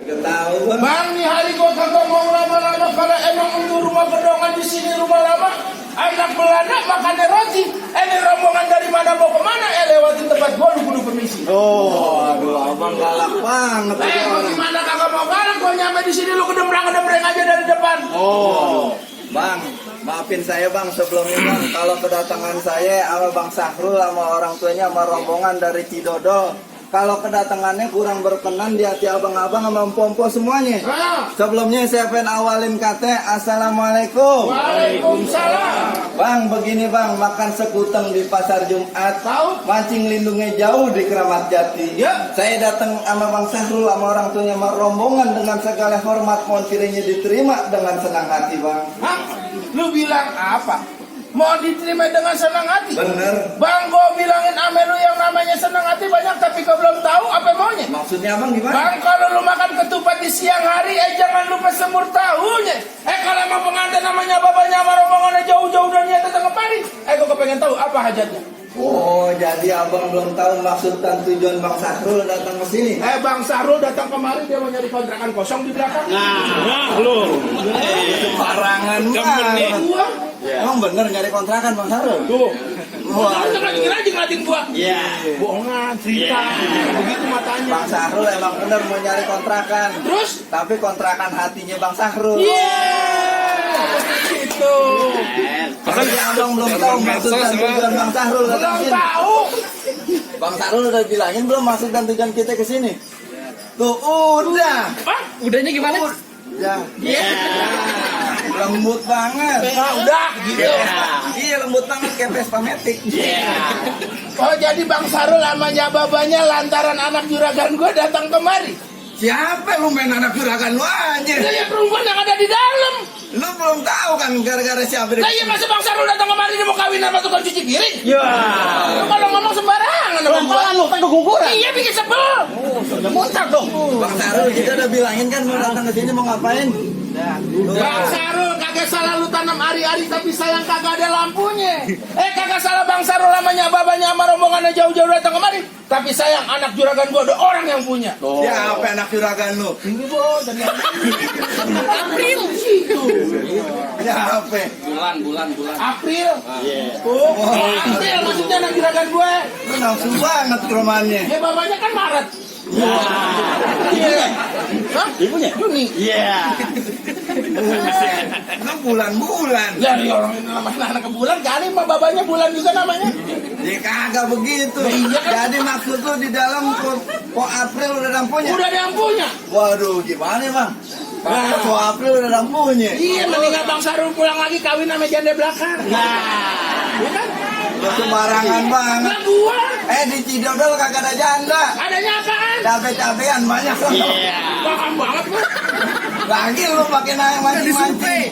Tahu bang. Bang, nih hari gua kagak mau lama-lama karena emang untuk rumah gedongan di sini rumah lama. Anak Belanda makannya roti. Ini rombongan dari mana mau kemana? Lewatin tempat gua kudu permisi. Oh, aduh abang galak banget. Gimana kagak mau galak? Gua nyampe di sini lu kedemrang aja dari depan. Oh, bang, maafin saya bang sebelumnya bang. Kalau kedatangan saya sama bang Sahrul sama orang tuanya sama rombongan dari Cidodol. Kalau kedatangannya kurang berkenan di hati abang-abang sama empom-empom semuanya. Sebelumnya saya pengen awalin kata Assalamualaikum. Waalaikumsalam. Bang, begini bang, makan sekuteng di pasar Jumat. Tahu? Mancing lindungnya jauh di Keramat Jati. Ya. Saya datang sama bang Sahrul sama orang tuanya sama rombongan dengan segala hormat, mohon kiranya diterima dengan senang hati bang. Hah? Lu bilang apa? Mau diterima dengan senang hati? Bener. Bang, gua bilangin ame lu yang namanya senang hati banyak, tapi gua belum tahu apa maunya. Maksudnya abang gimana? Bang, kalau lu makan ketupat di siang hari, jangan lupa semur tahunya. Kalau emang pengantin namanya bapaknya sama rombongannya jauh-jauh dan niat datang kemari, gua kepengen tahu apa hajatnya. Oh, jadi abang belum tahu maksud dan tujuan bang Sahrul datang ke sini. Bang Sahrul datang kemari, dia mau nyari kontrakan kosong di belakang. Nah, lu. Sembarangan nih. Gua? Emang bener nyari kontrakan bang Sahrul? Tuh. Wah, Jangan lagi ngeliatin gua. Iya. Bohongan, cerita. Begitu matanya. bang Sahrul emang bener mau nyari kontrakan. Terus? Tapi kontrakan hatinya bang Sahrul. Gitu. Tapi abang belum tahu maksud dan tujuan bang Sahrul datang Belum ke sini. tahu. Bang Sahrul udah bilangin belum maksud dan tujuan kita ke sini? Tuh udah. Bang, Udahnya gimana? Ya. Lembut banget. udah gitu. Iya lembut banget kayak Vespa Matic. Oh, jadi Bang Sahrul sama babanya lantaran anak juragan gua datang kemari. Siapa lu main anak juragan lu aja? Saya perempuan yang ada di dalam. Lu belum tahu kan gara-gara siapa? Lah iya, masa Bang Sahrul datang kemari dia mau kawin sama tukang cuci piring? Ya. Lu kalau ngomong sembarangan sama gua. Lu kan keguguran. Iya, bikin sebel. Udah muntah dong. Bang Sahrul kita udah bilangin kan mau datang ke sini mau ngapain? Bang Sahrul kagak salah lu tanam ari-ari tapi sayang kagak ada lampunya. Kagak salah Bang Sahrul namanya babanya sama rombongannya jauh-jauh datang kemari. Tapi sayang anak juragan gua ada orang yang punya. Siapa anak juragan lu? Ini bos, dan April situ. Siapa? Bulan. April. Tuh, April maksudnya anak juragan gue. Lu nafsu banget kerumahannya. Ya bapaknya kan Maret. Iya. Hah? Ibunya? Juni. Iya. Lu bulan-bulan. Dari orang ini namanya anak ke bulan kali mah babanya bulan juga namanya. Ya kagak begitu. Iya kan? Jadi maksud lu di dalam po April udah dampunya? Udah ada yang punya. Waduh gimana bang? Po April udah dampunya. Iya, mendingan Bang Sahrul pulang lagi kawin sama janda belakang. Iya kan? Lu sembarangan banget. Lah gua Di Cidodol kagak ada janda. adanya apaan? Cabe-cabean banyak loh. Paham banget gua. Lagi lu pakai naik mancing-mancing.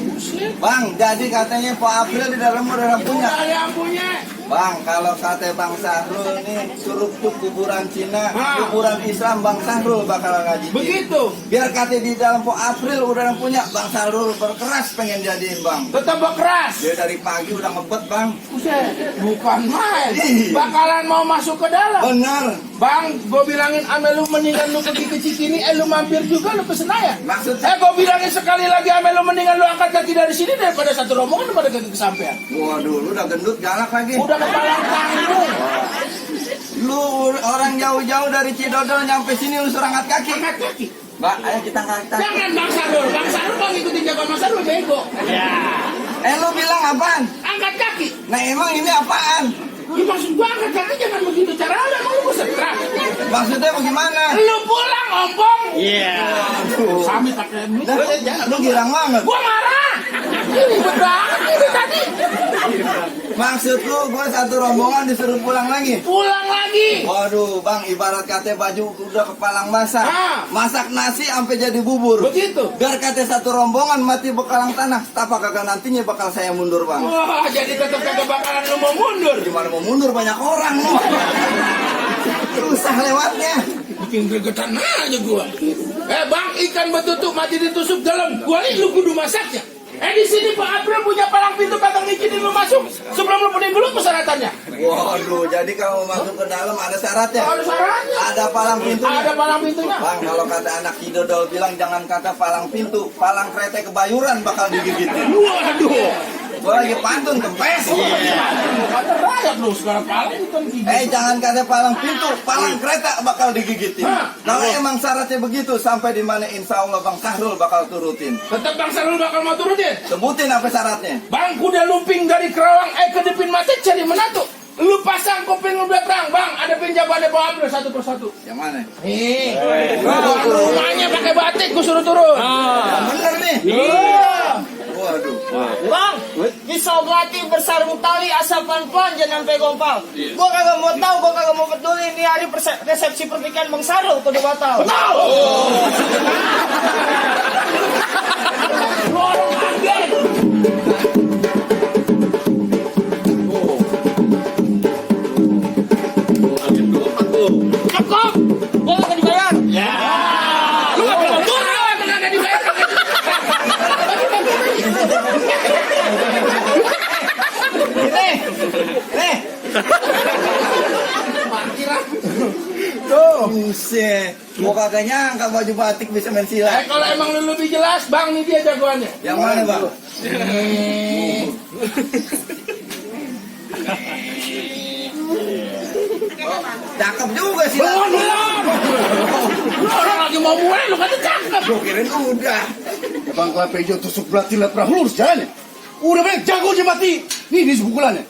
Bang, jadi katanya Po April di dalam udah punya. Udah ada yang punya. Bang, kalau kata Bang Sahrul nih suruh tuh kuburan Cina, Ah. kuburan Islam Bang Sahrul bakal ngaji. Begitu. Biar kata di dalam Po April udah punya, Bang Sahrul berkeras pengen jadiin Bang. Tetap berkeras. Dia dari pagi udah ngebet Bang. Buset, bukan main. Iya. Bakalan mau masuk ke dalam. Bener. Bang, gue bilangin ame lu mendingan lu pergi ke Cikini, lu mampir juga lu pesen aja. Maksudnya? Gue bilangin sekali lagi ame lu mendingan lu angkat kaki dari sini daripada satu rombongan daripada kaki kesampean. Waduh, lu udah gendut galak lagi. Udah kepala tanggung. Lu orang jauh-jauh dari Cidodol nyampe sini lu suruh angkat kaki. Angkat kaki. Mbak, ayo kita angkat kaki. Jangan Bang Sahrul. Bang Sahrul mau ngikutin jago Bang Sahrul bego. Lu bilang apaan? Angkat kaki. Nah emang ini apaan? Ya maksud gua angkat kaki jangan begitu caranya. Emang lu mau stres? Maksudnya bagaimana? Lu pulang ompong. Iya. Kami pakai ini. Lu girang banget. Gua marah. Ini ribet banget ini tadi. Maksud lu gue satu rombongan disuruh pulang lagi? Pulang lagi. Waduh bang, ibarat kata baju udah kepalang basah. Masak nasi sampai jadi bubur. Begitu. Biar kata satu rombongan mati bekalang tanah. Tapak kagak nantinya bakal saya mundur bang. Wah, jadi tetap kagak bakalan lu mau mundur. Gimana mau mundur, banyak orang lu. Susah lewatnya. Bikin gregetan aja gua. Bang, ikan betutu mati ditusuk dalam. Gua ini lu kudu masaknya. Di sini Pak April punya palang pintu kagak ngizinin lu masuk sebelum lu penuhi dulu persyaratannya. Waduh, jadi kalau masuk ke dalam ada syaratnya. Ada syaratnya. Ada palang pintunya. Ada palang pintunya. Bang, kalau kata anak Cidodol bilang jangan kata palang pintu, palang kereta kebayuran bakal digigitin. Waduh. Gua lagi pantun kempes. Kata rakyat lu sekarang palang itu gigit. Jangan kata palang pintu, palang kereta bakal digigitin. Kalau emang syaratnya begitu, sampai di mana insya Allah Bang Sahrul bakal turutin. Tetap Bang Sarul bakal mau turutin. Sebutin apa syaratnya? Bang kuda lumping dari Kerawang ke Depin Mati cari menantu. Lu pasang kuping lu belakang, Bang. Ada pinjamannya Pak April satu persatu. Yang mana? Nih. Rumahnya pakai batik gua suruh turun. Yang bener nih. Iya. Waduh. Bang, disobati bersarung tali asal pelan-pelan jangan sampai gompal. Gua kagak mau tahu, gua kagak mau peduli ini hari resepsi pernikahan Bang Sarul kudu batal. Tahu. Lu orang kaget. Cukup, gua kagak dibayar. Ya. Lu nggak perlu turun, kagak dibayar. Nih, Tuh, buset. Gua kagak nyangka baju batik bisa main silat. Kalau emang lu lebih jelas, Bang, nih dia jagoannya. Yang mana, Bang? Cakep juga sih. Belum. Lu orang lagi mau mulai, lu kata cakep. Gua kirain udah. Bang kelapa hijau tusuk belati lah pernah lurus jalannya. Udah banyak jago aja mati. Nih di sepukulannya.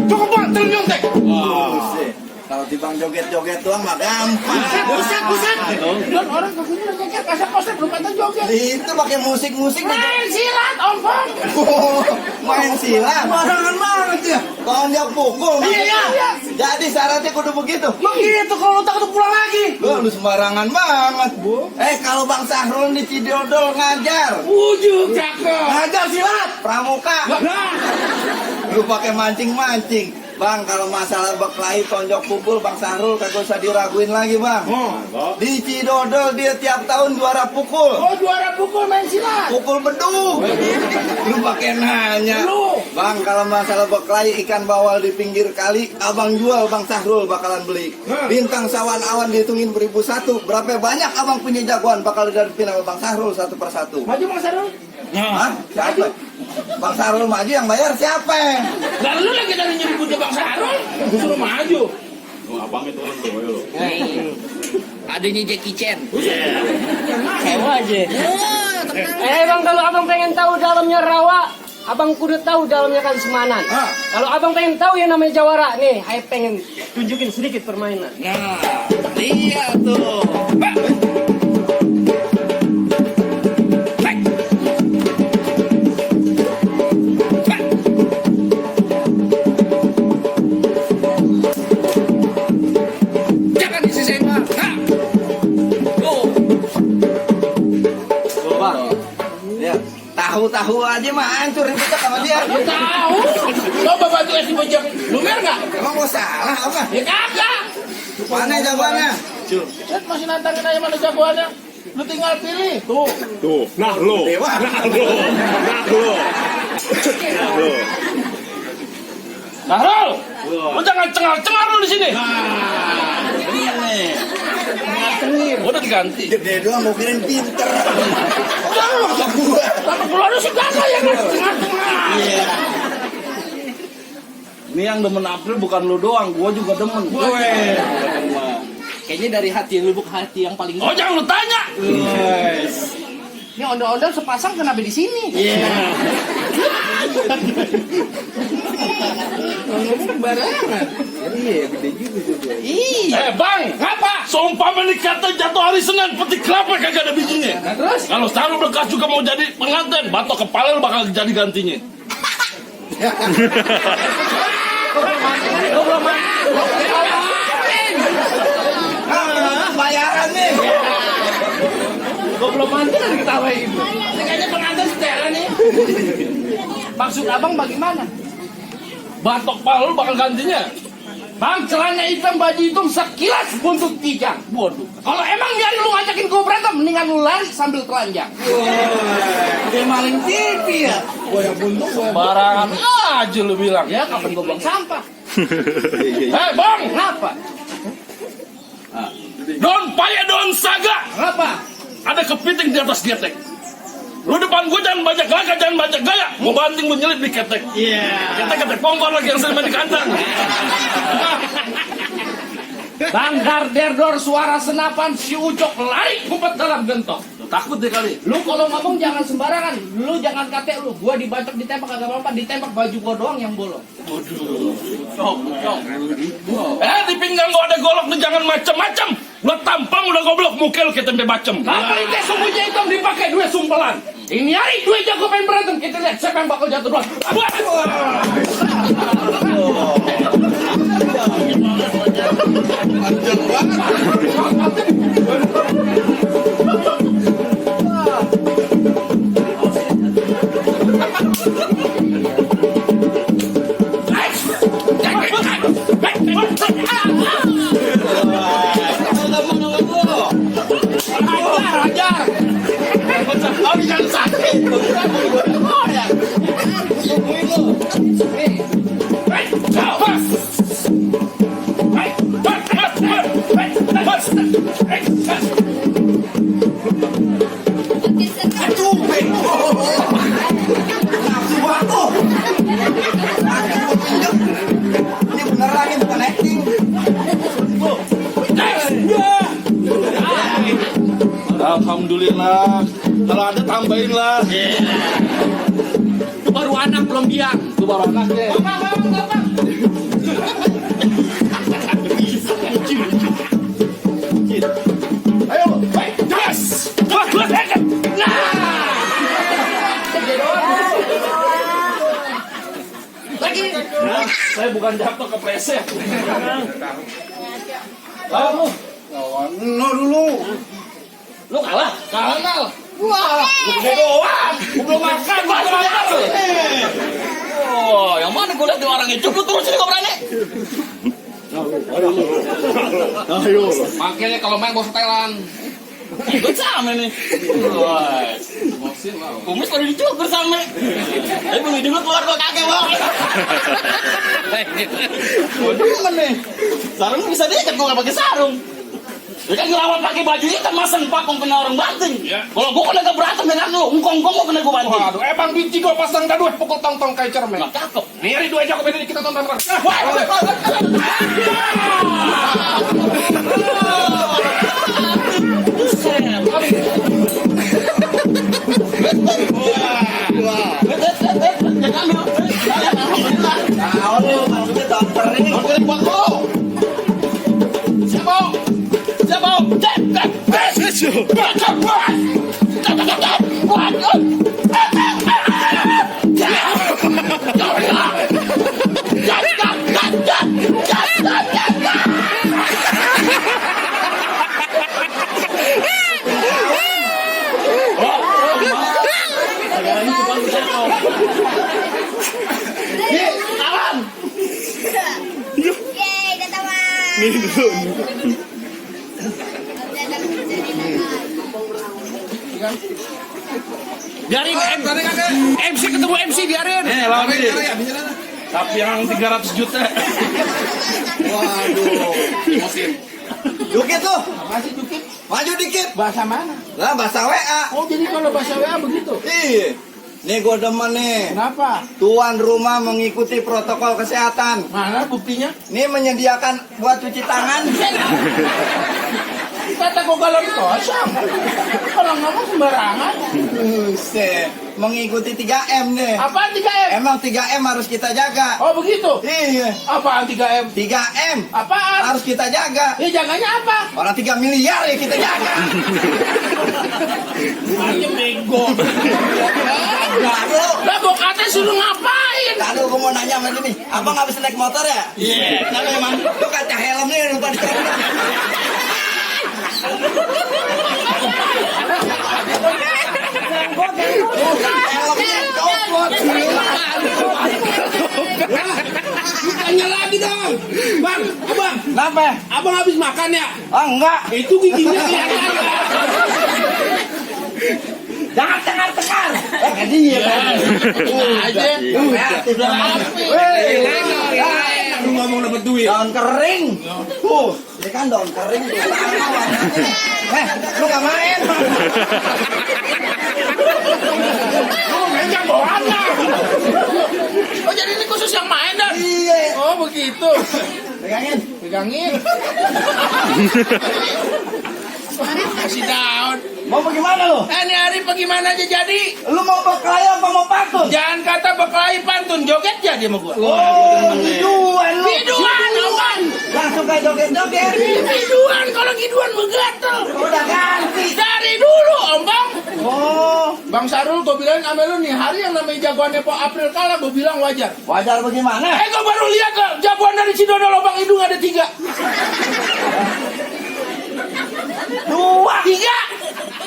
Cukup Bang, terus nyontek. Buset. Kalau tibang joget-joget doang mah gampang. Buset. Dan orang kesini ngejar kasar kosep, lu kata joget. Itu pakai musik-musik. Main silat, Om Bang. Main silat. Barangan banget ya. Tonjok pukul. Iya. Jadi syaratnya kudu begitu. Begitu kalau lu takut pulang lagi. Lu sembarangan banget. Kalau Bang Sahrul di Cidodol ngajar. Wujud cakep. Ngajar silat. Pramuka. Nah, Lu pakai mancing-mancing. Bang, kalau masalah berkelahi tonjok pukul Bang Sahrul kagak usah diraguin lagi, Bang. Di Cidodol dia tiap tahun juara pukul. oh juara pukul main silat. Pukul beduk. Lu pakai nanya. Lu. Bang, kalau masalah berkelahi ikan bawal di pinggir kali, abang jual, Bang Sahrul bakalan beli. Bintang sawan awan dihitungin beribu satu. Berapa banyak abang punya jagoan bakal dihadapin sama Bang Sahrul satu persatu. Maju Bang Sarul. Hah? Siapa? Bang Sahrul maju yang bayar siapa? Lalu lu lagi dari nyebutnya Bang Sarul. Suruh maju. Adanya Jackie Chan. sewa aja. Bang, kalau abang pengen tahu dalamnya rawa, abang kudu tahu dalamnya kali semanan. Kalau abang pengen tahu yang namanya jawara, nih, ayo pengen tunjukin sedikit permainan. Nah, lihat tuh. Jangan disisain, Bang. Nah. Tuh. Bang. Ya, tahu-tahu aja mah hancur kita sama dia. Lu tahu? Coba baju es dibajak. Lumer nggak? Emang gua salah apa? Ya kagak. Mana jagoannya? Lihat masih nantangin aja mana jagoannya. Lu tinggal pilih. Tuh. Nah lo. Dewa. Sarul. Lu jangan cengar-cengar lu di sini. Udah diganti. Gede doang mau kirain pinter. Udah lu. Tapi kalau lu sih kagak ya kan cengar-cengar. Ini yang demen April bukan lu doang, gua juga demen. Kayaknya dari hati lubuk hati yang paling. Oh jangan lu tanya. Ini ondel-ondel sepasang kenapa di sini? Barangan. Iya, gede juga juga. Bang, ngapa? Seumpama nih kata jatuh hari Senin petik kelapa kagak ada bijinya. Terus? Kalau Sarul bekas juga mau jadi pengantin, batok kepala lu bakal jadi gantinya. Bayaran nih. Gue belum mantan lagi ketawain. Ini kayaknya pengantin setelan nih. Maksud abang bagaimana? Batok palu bakal gantinya. Bang, celana hitam, baju hitam sekilas buntut tiga. Waduh. Kalau emang nyari lu ngajakin gue berantem, mendingan lu lari sambil telanjang. Dia maling TV ya. Barangan aja lu bilang. Ya, kapan gue buang sampah? Hei bang, Kenapa? Don payah don saga. Kenapa? Ada kepiting di atas ketek. Lu depan gue jangan banyak gagah, jangan banyak gaya. Mau banting menyelit di ketek. Ketek pongkor lagi yang sering main di kandang. Bang, dar suara senapan si Ucok lari ngumpet dalam gentong. Takut deh kali. Lu kalau ngomong jangan sembarangan. Lu jangan kate lu. Gua dibacok ditembak kagak apa-apa, ditembak baju gua doang yang bolong. Di pinggang gua ada golok lu jangan macem-macem. Lu tampang udah goblok muka lu kayak tempe bacem. Apa itu sumbunya itu dipakai duit sumpelan? Ini hari duit jago pengen berantem. Kita lihat siapa yang bakal jatuh duluan. Ajar. Oh, jangan sakit. Ini beneran, ini bukan acting. Alhamdulillah. Kalau ada tambahin lah. Itu baru anak belum biang. Itu baru anak deh. Ayo, baik, gas. Gas. Lagi. Saya bukan jatuh ke pleset. Kamu, No dulu. lu kalah. Kalah. Wah, lu gede doang. Gua belum makan, Oh, yang mana gue liat di orang itu? Lu turusin kok berani. Ayo. Makanya kalau main bos setelan. Gue sama nih. Wah, kumis baru dicukur sama. Belum hidung keluar gue kakek bang. Waduh kan nih. Sarung bisa diikat gue gak pakai sarung. Ya kan ngelawan pakai baju hitam masang pakong kena orang banting. Kalau gue kena gak berantem dengan lu, engkong gue kena gue banting. Waduh, bang binti gue pasang dadu pukul tong-tong kayak cermin. Gak cakep. Nih hari dua jago beda kita tonton bareng. Tahu lu, maksudnya dokter ini. Yeay, ketawa. Biarin MC ketemu MC biarin. Lawan dia. Tapi yang 300 juta. Waduh. Dikit tuh. Masih dikit. Maju dikit. Bahasa mana? Lah bahasa WA. Oh, jadi kalau bahasa WA begitu. Ih. Nih gue demen nih. Kenapa? Tuan rumah mengikuti protokol kesehatan. Mana buktinya? Nih menyediakan buat cuci tangan. Kata kok galon kosong. Kalau ngomong sembarangan. Buset. Mengikuti 3M nih. Apaan 3M? Emang 3M harus kita jaga. Oh begitu. Iya. Apaan 3M? 3M Apaan? harus kita jaga. Ya jaganya apa? Orang 3 miliar ya kita jaga. Ayo bego. Aduh. Lah bokatnya suruh ngapain? Aduh, gue mau nanya sama ini. Abang habis naik motor ya? Iya. Kenapa emang? Lu kaca helmnya lupa dicopot. Helmnya Bang, abang, Kenapa? abang habis makan ya? Ah, enggak. Itu giginya kelihatan. Jangan tengar-tengar. Kan dia kan. Aja. Udah rapi. Lu ngomong dapat duit. Daun kering. Tuh, ini kan daun kering tuh. Lu nggak main? Lu main jagoannya. Oh jadi ini khusus yang main dah? Iya. Oh begitu. Pegangin. Pegangin. Kasih daun. Mau bagaimana lu? Ini hari bagaimana aja jadi? Lu mau berkelahi apa mau pantun? Jangan kata berkelahi pantun, joget jadi sama gua. Oh, giduan lu. Giduan, Oman. Langsung kayak joget-joget. Giduan, kalau giduan begatel. Udah ganti. Dari dulu, Om Bang. Oh, Bang Sarul, gue bilang sama lu nih, hari yang namanya jagoannya Pak April kalah, gue bilang wajar. wajar bagaimana? Gue baru lihat ke jagoan dari Cidodo lubang hidung ada 3. 2. 3.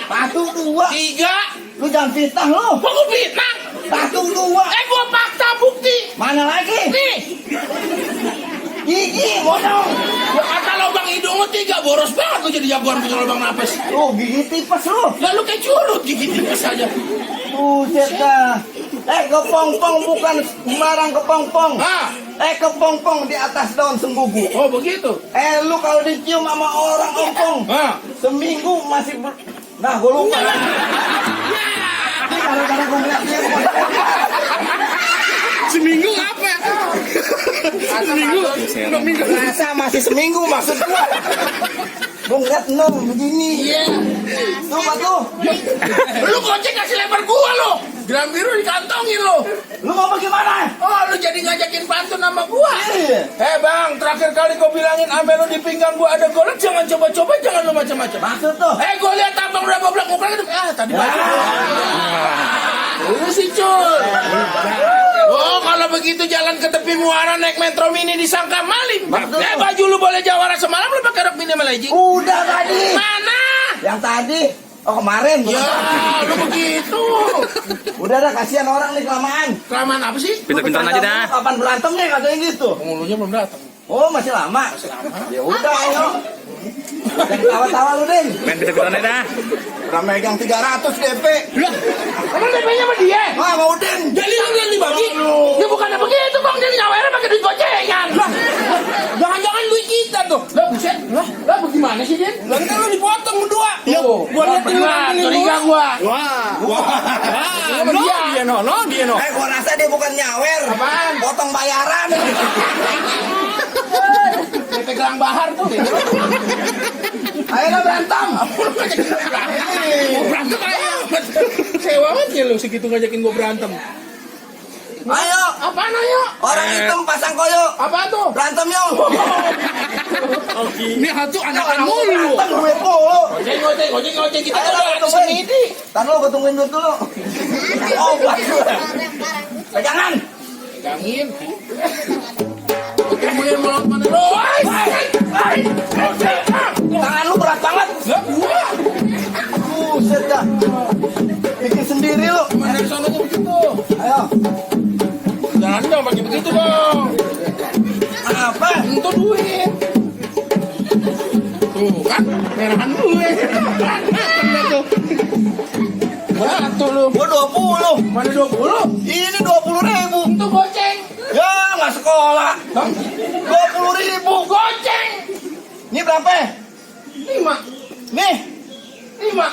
1, 2. 3. Lu jangan fitnah lu. Kok gue fitnah? 1, 2. Gue fakta bukti. Mana lagi? Nih, Gigi, bodoh. gue kata lubang hidung lu 3, boros banget lu jadi jagoan punya lubang napas. Lu gigi tipes lu. Lalu kayak curut gigi tipis aja. Buset dah. Kepompong bukan sembarang kepompong. Ah, Kepompong di atas daun sembugu. oh begitu. Lu kalau dicium sama orang ompong, Ah, seminggu masih Nah, gue lupa. Ini kadang-kadang gue ngeliat dia. seminggu apa? Seminggu. Rasa masih seminggu maksud gue. Gue ngeliat begini. Iya. Tuh, Pak, tuh. Lu goceng kasih lebar gua lo. Gram biru dikantongin lo. Lu mau bagaimana? Oh, lu jadi ngajakin pantun sama gua. Iya. Bang, terakhir kali gua bilangin ame lu di pinggang gua ada golek, jangan coba-coba, jangan lu macam-macam. Maksud tuh. Gua lihat abang udah goblok-goblok itu. Tadi baju. Lu sih, Cul. Oh, kalau begitu jalan ke tepi muara naik metro mini disangka maling. Betul. Baju lu boleh jawara semalam lu pakai rok minimal aja. Udah tadi. Mana? Yang tadi. Oh, kemarin. Ya, lu begitu. Udah dah, kasihan orang nih kelamaan. Kelamaan apa sih? Pintar-pintaran aja dah. Kapan berantemnya katanya gitu. Pengulunya belum datang. Oh, masih lama. Ya udah, ayo. Jangan tawa-tawa lu, Din. Main pintar-pintaran aja dah. Udah megang 300 DP. Emang DP-nya sama dia? Wah, mau Din. Jadi lu yang dibagi? Ya bukannya begitu, Bang. Dia nyawernya pakai duit gocengan. Jangan-jangan duit kita tuh. Lah, buset. Lah, bagaimana sih, Din? Lah, kan lu dipotong berdua. Gua lihat lu ngambilin curiga gua. Sama dia. Gua rasa dia bukan nyawer. Apaan? Potong bayaran. DP Gelang Bahar tuh. Ayo lah berantem. Mau berantem aja. Sewa aja lu segitu ngajakin gua berantem. Ayo. Apaan ayo? Orang hitam pasang koyo. Apa tuh? Berantem yuk. Ini hantu anak-anak mulu. Berantem duit mulu. Gojek, kita Ayo udah lah, ada tungguin. sendiri. Ntar lu gua tungguin duit dulu. Oh, buat gue. Pegangan. Pegangin. Tungguin mulut mana lo? Tangan lu berat banget. Lah gua. Buset dah. Bikin sendiri lu. Mana dari sana tuh begitu? Ayo. Jangan dong bagi begitu dong. Apa? Itu duit. Tuh kan, merahan duit. Berapa lu? Gua 20. Mana 20? Ini 20.000. Itu goceng. Ya, nggak sekolah. 20.000. Goceng. Ini berapa? 5. Nih, 5.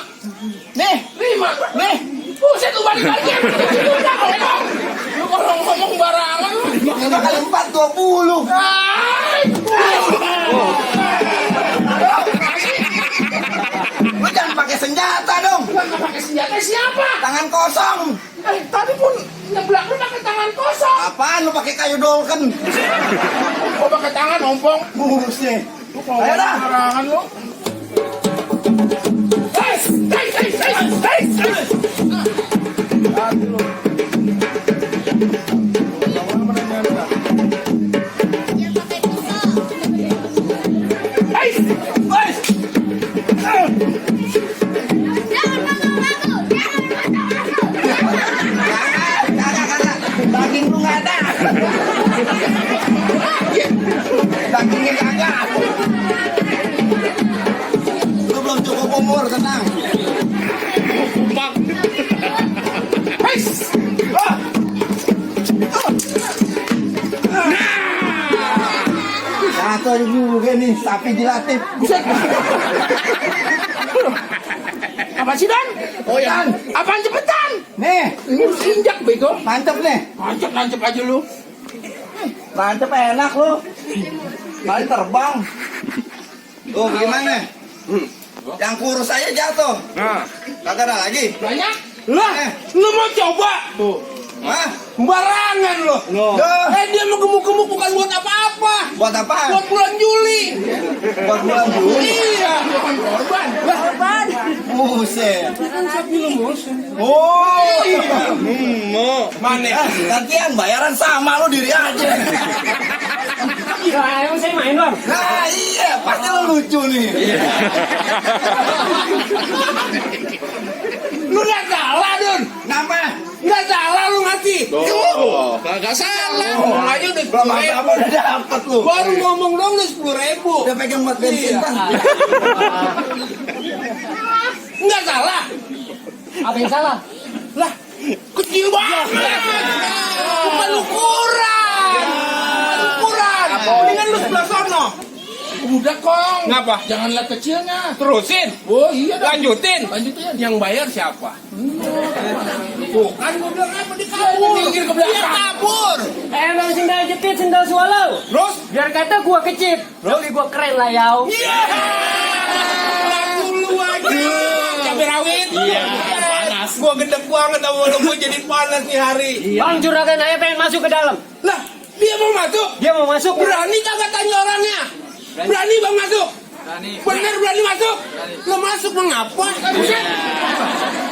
nih, 5. nih. Buset lu balik lagi. Lu kalau ngomong barangan lu. 5 kali 4, 20. Ay. Lu jangan pakai senjata dong. Lu nggak pakai senjata siapa? Tangan kosong. Tadi pun nyeblak lu pakai tangan kosong. Apaan lu pakai kayu dolken? Kok pakai tangan ompong? Buset. Lu kalau Ayo ngomong dah. barangan lu. Hey! Hati lu. Jangan pakai pisau. Hey! Jangan malu-malu. Jangan malu-malu. Kagak. Daging lu nggak ada. juga nih sapi dilatih. Buset. Apa sih Dan? Oh ya. Apaan cepetan? Nih, Ini injak bego. mantep nih. Lancep aja lu. Mantep enak lu. Kali terbang. Tuh gimana? Yang kurus aja jatuh. Nah, Kagak ada lagi. banyak. Lah, lu mau coba? Tuh. Hah? Barangan lo. Duh. Dia mau gemuk-gemuk bukan buat apa-apa. Buat apa? Buat bulan Juli. Buat bulan Juli. Iya, bukan korban. Lah, korban. Buset. Sapi lemus. Oh. Mana? Gantian bayaran sama lu diri aja. Ya, emang saya main bang. Nah iya, pasti lu lucu nih. Lu nggak salah, Dun. Kenapa? Nggak salah lu ngasih. Kagak salah. Ngomong aja udah Belum 10.000. apa-apa udah dapet lu. Baru ngomong dong udah 10.000. Udah pegang buat bensin Iya. kan? Nggak salah. Apa yang salah? Lah, kecil banget. Bukan ukuran. Ukuran. Mendingan lu sebelah sono. Udah Kong. Ngapa? Jangan lihat kecilnya. Terusin. Oh iya. Lanjutin. Yang bayar siapa? Tuh kan gua bilang apa di kabur. Pinggir ke belakang. Dia kabur. Emang sendal jepit, sendal swallow. Terus? Biar kata gua kecip, tapi gua keren lah yau. Iya. Lagu lu aja. Cabai rawit. Iya. Panas. Gua gedek banget sama lu. Gua jadi panas nih hari. Bang Juragan saya pengen masuk ke dalam. Lah, dia mau masuk. Dia mau masuk. Berani kagak tanya orangnya? Berani bang masuk? Bener berani masuk? Lo masuk mengapa? Buset.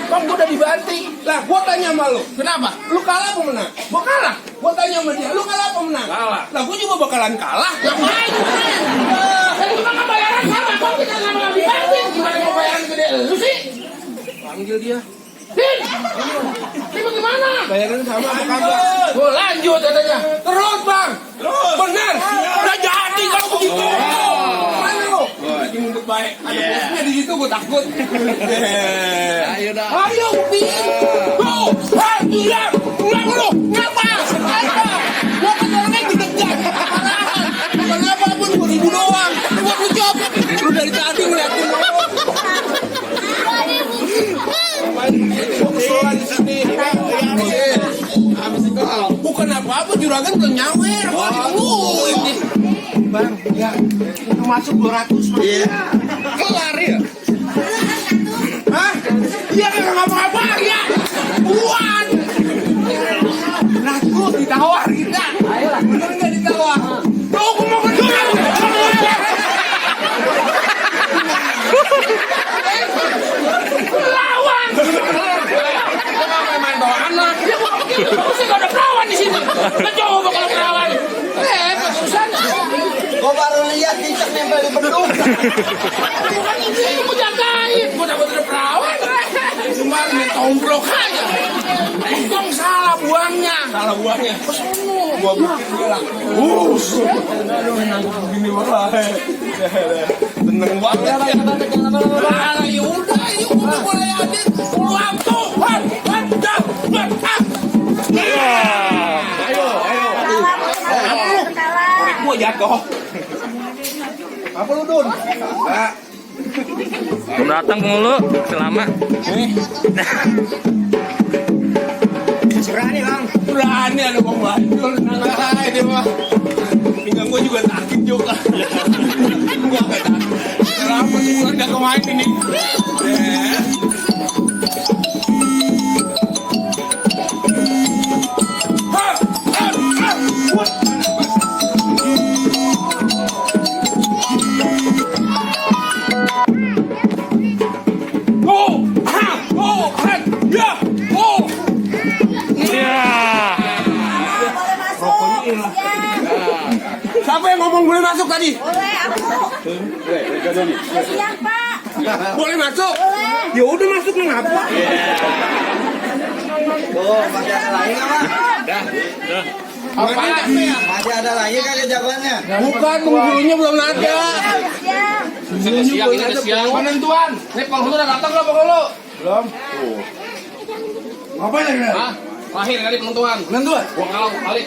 Bang gua udah dibanting. Lah gua tanya sama lu. Kenapa? Lu kalah apa menang? Gua kalah. Gua tanya sama dia. Lu kalah apa menang? Kalah. Lah gua juga bakalan kalah. Ngapain? Kan cuma bayaran sama. Kok kita nggak mau dibanting? Gimana mau bayaran gede lu sih? Panggil dia. Din! Ini bagaimana? Bayaran sama apa kagak? Oh lanjut katanya. Terus bang. Terus. Benar. Udah jadi kalau begitu. Mana lu? Ini mumput baik. Ada bosnya di situ gue takut. Ayo dah. Ayo Bin. Tuh. Hei bilang. Ulang lu. Ngapa? Apa? Gua kan orangnya dikejar. Bukan apapun. Gua ribu doang. Gua kucap. Lu dari tadi ngeliatin lu. Bukan apa-apa juragan udah nyawer. Wah, ini. Bang, ya. Itu masuk 200. Iya. Kelar ya? Hah? Iya kan ngapa-ngapa ya? Buan. Nah, tuh ditawar kita. Ayolah. Bener nggak ditawar? Tuh, aku mau menjual. Lawan. Main bawa anak. Ya gua begitu. Mesti gak ada perawan di sini. Nggak coba kalau perawan. Susah. Gua baru lihat cicak nempel di bedung. Bukan ini, gua jagain. Gua dapat ada perawan. Cuma main tomblok aja. Untung salah buangnya. Salah buangnya. Kesono. Gua bikin bilang. Gini banget. Seneng banget ya. Nah, yaudah, ini udah boleh adit. Waktu. Ayo. Korek gua jatuh. Apa lu Dun? Enggak. Belum datang mulu selama. Berani bang. Berani ada bang Bandul. Nah, ini mah. Pinggang gua juga sakit juga. Gua nggak takut. Kenapa tuh nggak kemain ini? Siapa yang ngomong boleh masuk tadi? Boleh, aku. Siap, Pak. Boleh masuk? Boleh. Ya udah masuk mengapa? Tuh, masih ada lagi nggak Mak? Apa? Masih ada lagi kagak jagoannya? Bukan, penghulunya belum ada. Siap. Siang. Penentuan. Nih penghulu udah datang belum penghulu? Belum. Ngapain lagi? Hah? Lahir kali penentuan. Penentuan? Gua kalau balik.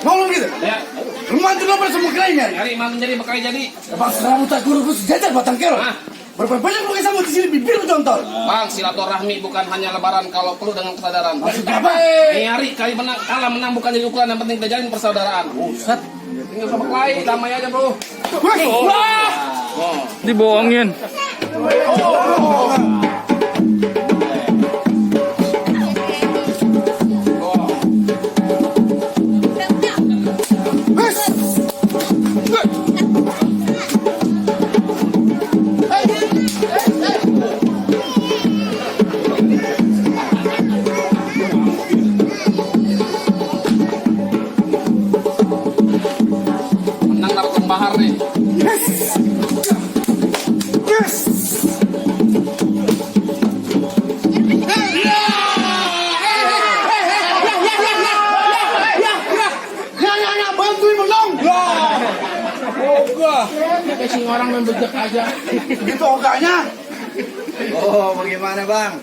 Mau lu gitu? Ya. Rumah itu nomor semua kalian. Nyari malam jadi bakal jadi. Bang, selalu tak guru sejajar batang kero. Hah? Berapa banyak pakai sama di sini bibir contoh. Bang, silaturahmi bukan hanya lebaran kalau perlu dengan kesadaran. Maksudnya apa? Nyari kali menang, kalah menang bukan jadi ukuran, yang penting kita jalin persaudaraan. Buset. Tinggal sama lain, damai aja bro. Wah! Dibohongin. Menang dapat bahar nih. Bantuin menang. Kayak sing orang membejek aja. Itu ogahnya. Oh, bagaimana bang?